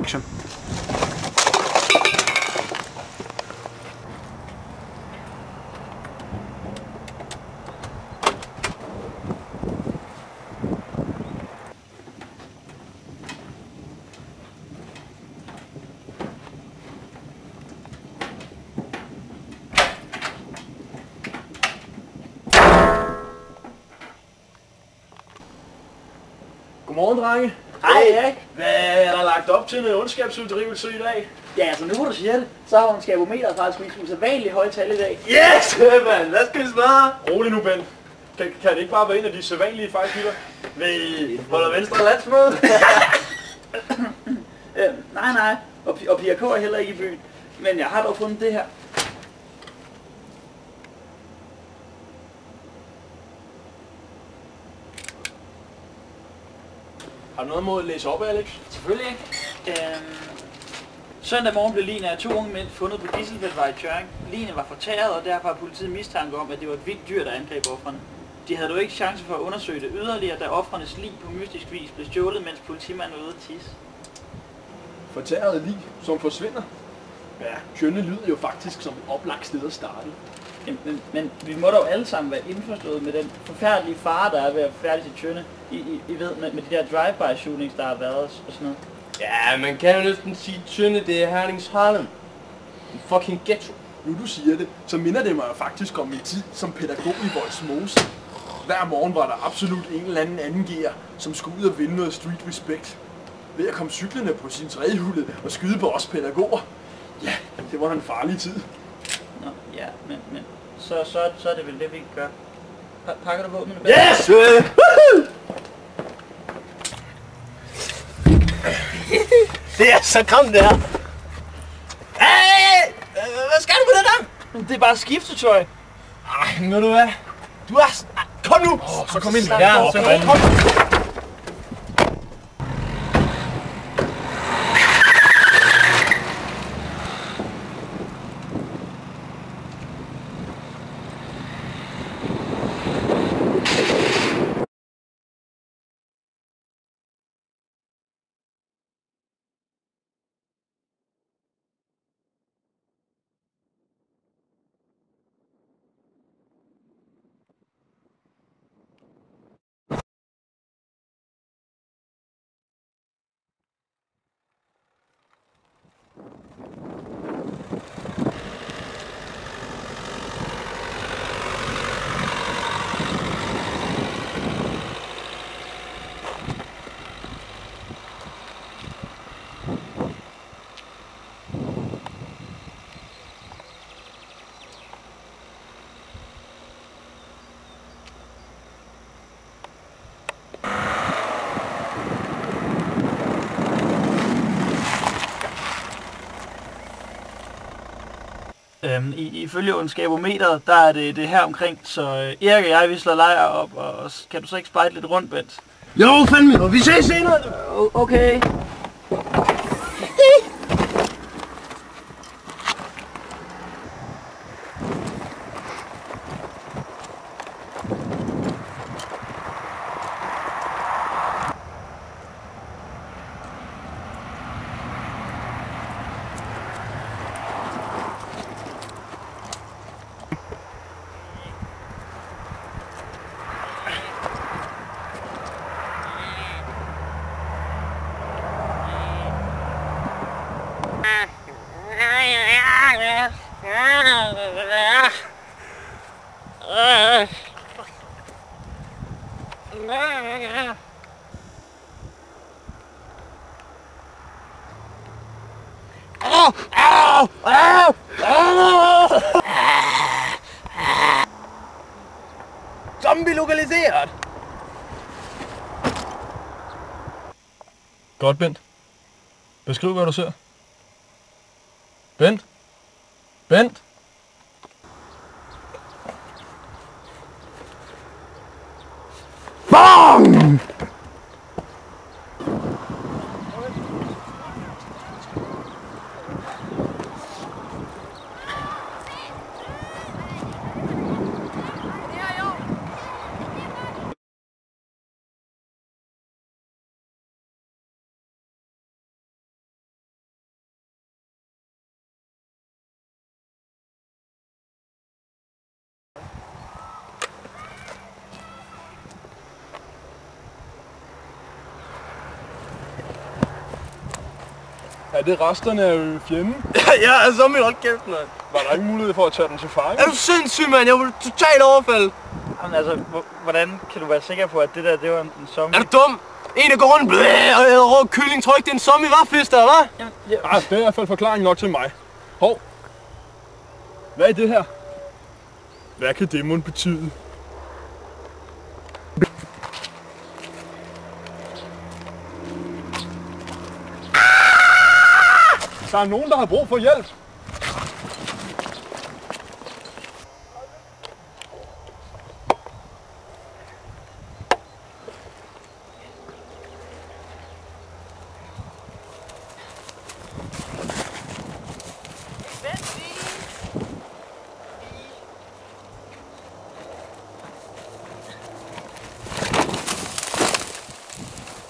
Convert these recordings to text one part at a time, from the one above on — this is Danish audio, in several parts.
Action. Godmorgen, drenge. Hej Erik. Hvad er der lagt op til en ondskabsuddrivelse i dag? Ja, altså nu hvor du siger det, så har skabometeret faktisk vist usædvanligt høje tal i dag. Yes, man. Hvad skal vi svare? Rolig nu, Ben. Kan det ikke bare være en af de sædvanlige fejlkilder? Vi holder Venstre landsmøde. Nej. Og Pia K. er heller ikke i byen. Men jeg har dog fundet det her. Har du noget mod at læse op, Alex? Selvfølgelig ikke. Søndag morgen blev ligene af 2 unge mænd fundet på Gisselfeldtvej i Tjørring. Ligene var fortæret, og derfor har politiet mistanke om, at det var et vildt dyr, der angreb ofrene. De havde dog ikke chance for at undersøge det yderligere, da ofrenes lig på mystisk vis blev stjålet, mens politimanden var ude at tisse. Fortæret lig, som forsvinder. Ja, Tjønne lyder jo faktisk som et oplagt sted at starte. Men vi må dog alle sammen være indforstået med den forfærdelige fare, der er ved at færdig til Tjønne. I ved, med de der drive-by shootings, der har været og sådan noget. Ja, man kan jo næsten sige, Tjønne, det er Hernings Harlem. En fucking ghetto. Nu du siger det, så minder det mig jo faktisk om min tid som pædagog i Vollsmose. Hver morgen var der absolut en eller anden gear, som skulle ud og vinde noget street respect. Ved at komme cyklerne på sin træhjulet og skyde på os pædagoger. Ja, det var en farlig tid. Nå, ja, men så er det vel det, vi gør. Pakker du våbnene? Yes! Det er så kom det her. Hey! Hvad skal du med det der? Det er bare skiftetøj. Ej, ved du hvad? Du er... Kom nu! Så kom ind. Ja, så kom. Ifølge ondskabometeret, der er det her omkring, så Erik og jeg, vi slår lejr op, og kan du så ikke spejde lidt rundt, Bent? Jo, fandme, og vi ses senere. Okay. Zombie lokaliseret. Godt, Bent. Beskriv, hvad du ser. Bent? Bent? BANG! Er det resterne af fjenden? Ja, altså zombie, hold kæft, mand. Var der ikke mulighed for at tage den til fange? Er du sindssyg, mand? Jeg var totalt overfaldet. Jamen altså, hvordan kan du være sikker på, at det der, det var en zombie? Er du dum? En, der går rundt og æder rå kylling, tror ikke, det er en zombie, hva' fister, hva'? Jamen, Ah, det er i hvert fald forklaring nok til mig. Hov. Hvad er det her? Hvad kan det mon betyde? Der er nogen, der har brug for hjælp.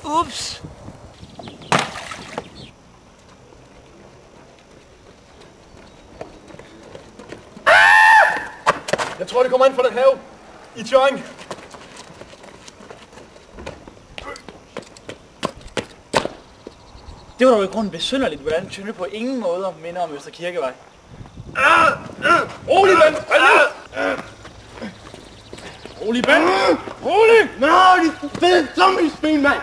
Ups! Jeg tror, det kommer ind fra den have. I Tjørring. Det var dog i grunden besynderligt, hvordan Tønde på ingen måde minder om Øster Kirkevej. Rolig, mand! Rolig, mand! Rolig! Nå, de fede zombies-ben, mand!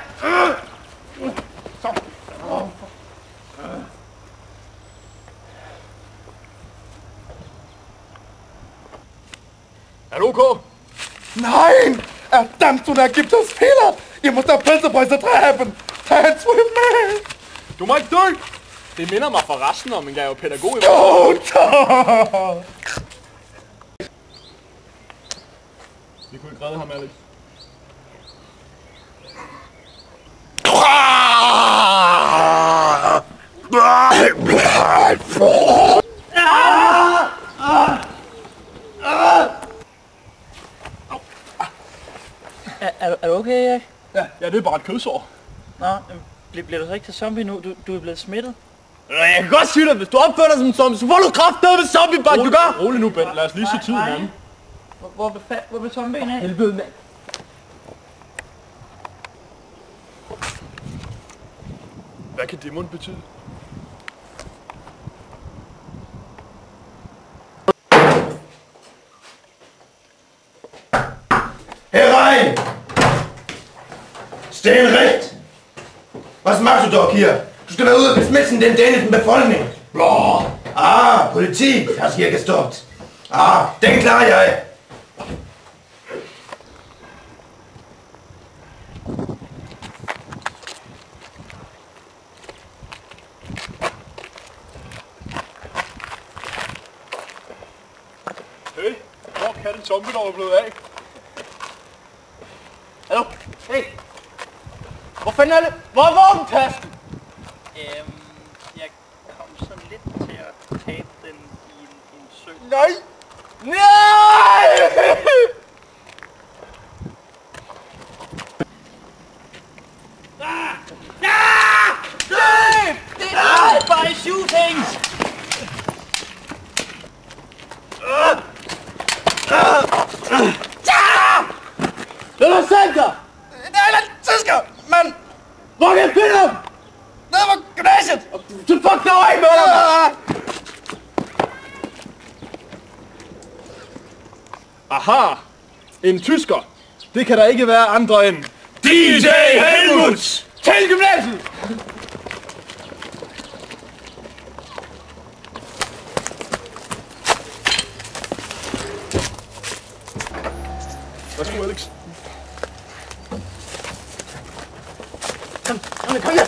Er du okay? Nein! Verdammt, da gibt es Fehler! Ihr müsst der Pilzebäuser treiben! Tanz with me! Du må ikke dø! Det minder mig forresten om, at jeg er jo pædagog i Guter! Vi kunne ikke redde ham, Alex. Er du okay, Erik? Ja, det er bare et kødsår. Nå, bliver du så ikke til zombie nu? Du er blevet smittet. Jeg kan godt sige dig, hvis du opfører dig som en zombie, så får du kraftedeme med zombie-bang, du gør! Rolig nu, Ben. Lad os lige se tiden an. Hvor blev zombien af? Helvede, mand. Hvad kan det mon betyde? Herein! Stehen recht! Was machst du doch hier? Du skal være ude og besmissen den dänischen Befolkning. Blah. Ah, Politik hast hier gestoppt. Ah, den klarer jeg. Hey, hvor kan den zombie dog blevet af? Hallo? Hey! Hvor fanden er det? Hvor er våbentasken? Jeg kom sådan lidt til at tabe den i en sø. Nej! Nej! By shootings! Lad mig se dig! Der er en tysker, mand! Hvor kan jeg finde ham? Nede på gymnasiet! Så fuck dig af med dig! Aha! En tysker! Det kan der ikke være andre end... DJ Helmut! Til gymnasiet! Værsgo, Alex. Kom her!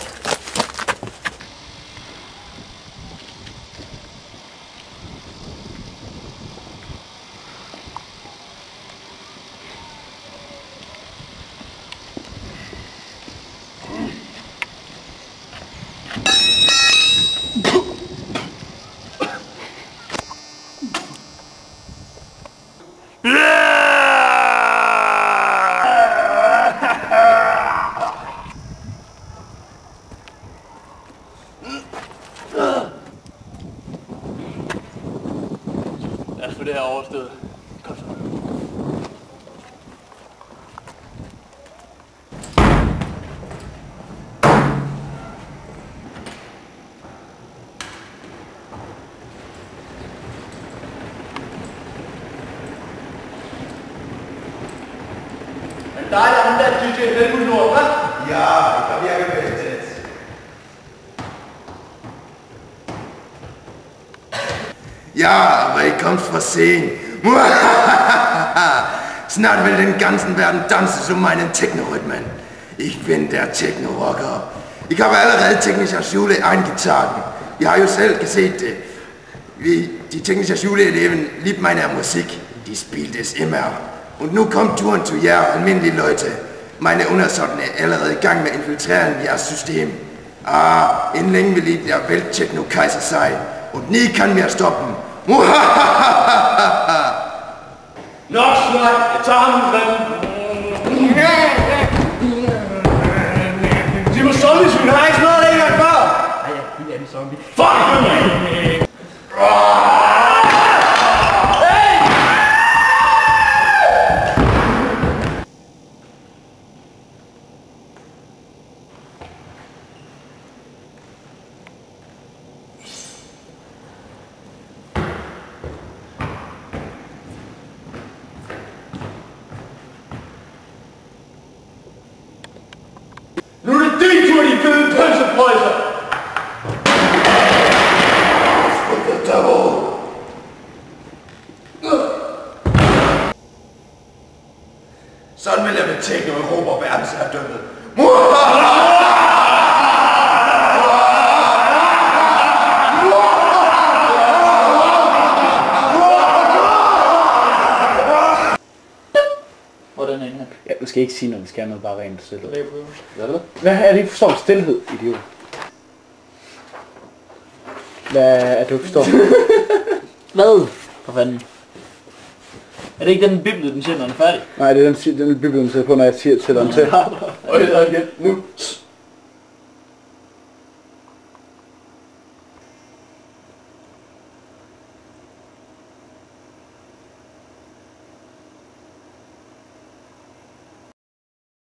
Lad os få det her overstået. Kom så. Der er ham der DJ Helmut Nord, hva'? Ja, ich hab ja gemeldet. Ja, aber ihr kommt for sent. Snart will den ganzen Verden danse zu meinen Techno-Rhythmen. Ich bin der Techno-Rocker. Ich habe allerede Technischer Schule eingetragen. Ich habe jo selv geset det. Wie die Technischer Schule-Eleven liebt meine Musik. Die spielt es immer. Und nu kommt turen zu jer, almindelige Leute. Meine Undersåttene er allerede i gang med at infiltrere jeres system. Inden længe vil I der Welt-Techno-Kaiser sein. Und nie kann mir stoppen. Nok snak, jeg tager ham i fanden. Sig mig zombiesvin, har jeg ikke noget længere før? Ej, jeg er helt anden zombie. Fuck mig! Nu er det din tur, de fede pølseprøjser! Sådan vil jeg med techno og råber verdensherredømmet. Hvordan ender han? Ja, du skal ikke sige noget, vi skal have noget bare rent selv. Hvad er det, for stillhed, idiot? Hvad er du ikke forstår? Hvad? For fanden. Er det ikke den bibel, den siger, når den er færdig? Nej, det er den bibel, den sidder på, når jeg siger til den til. Og igen, nu.